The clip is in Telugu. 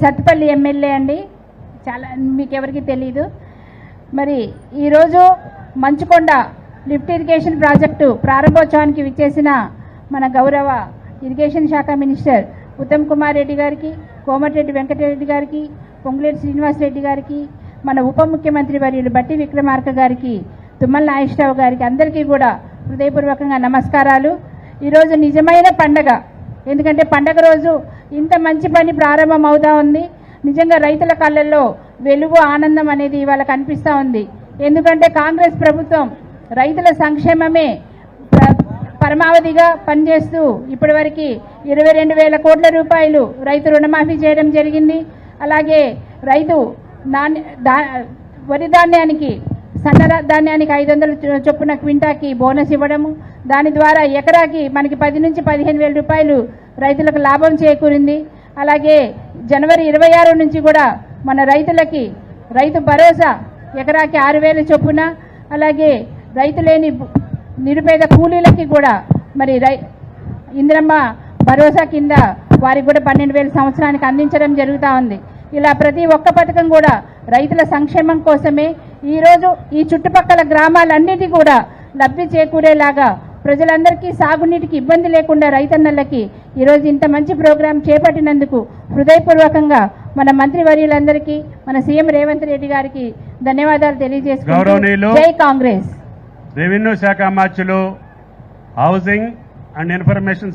సత్తుపల్లి ఎమ్మెల్యే అండి, చాలా మీకెవరికి తెలీదు. మరి ఈరోజు మంచుకొండ లిఫ్ట్ ఇరిగేషన్ ప్రాజెక్టు ప్రారంభోత్సవానికి విచ్చేసిన మన గౌరవ ఇరిగేషన్ శాఖ మినిస్టర్ ఉత్తమ్ కుమార్ రెడ్డి గారికి, కోమటిరెడ్డి వెంకటరెడ్డి గారికి, పొంగులేటి శ్రీనివాసరెడ్డి గారికి, మన ఉప ముఖ్యమంత్రి వర్యులు బట్టి విక్రమార్క గారికి, తుమ్మల నాగేశ్వరరావు గారికి అందరికీ కూడా హృదయపూర్వకంగా నమస్కారాలు. ఈరోజు నిజమైన పండగ. ఎందుకంటే పండగ రోజు ఇంత మంచి పని ప్రారంభం అవుతా ఉంది. నిజంగా రైతుల కళ్ళల్లో వెలుగు, ఆనందం అనేది ఇవాళ కనిపిస్తూ ఉంది. ఎందుకంటే కాంగ్రెస్ ప్రభుత్వం రైతుల సంక్షేమమే పరమావధిగా పనిచేస్తూ ఇప్పటివరకు 22,000 కోట్ల రూపాయలు రైతు రుణమాఫీ చేయడం జరిగింది. అలాగే రైతు వరి ధాన్యానికి, సన్న ధాన్యానికి 500 చొప్పున క్వింటాకి బోనస్ ఇవ్వడము, దాని ద్వారా ఎకరాకి మనకి 10 నుంచి 15,000 రూపాయలు రైతులకు లాభం చేకూరింది. అలాగే జనవరి 26 నుంచి కూడా మన రైతులకి రైతు భరోసా ఎకరాకి 6,000 చొప్పున, అలాగే రైతు లేని నిరుపేద కూలీలకి కూడా మరి ఇందిరమ్మ భరోసా కింద వారికి కూడా 12,000 సంవత్సరానికి అందించడం జరుగుతూ ఉంది. ఇలా ప్రతి ఒక్క పథకం కూడా రైతుల సంక్షేమం కోసమే. ఈరోజు ఈ చుట్టుపక్కల గ్రామాలన్నిటి కూడా లబ్ధి చేకూరేలాగా ప్రజలందరికీ సాగునీటికి ఇబ్బంది లేకుండా రైతన్నలకి ఈరోజు ఇంత మంచి ప్రోగ్రాం చేపట్టినందుకు హృదయపూర్వకంగా మన మంత్రివర్యులందరికీ, మన సీఎం రేవంత్ రెడ్డి గారికి ధన్యవాదాలు తెలియజేసుకుంటూ జై కాంగ్రెస్. రెవెన్యూ శాఖ మార్చులు, హౌసింగ్ అండ్ ఇన్ఫర్మేషన్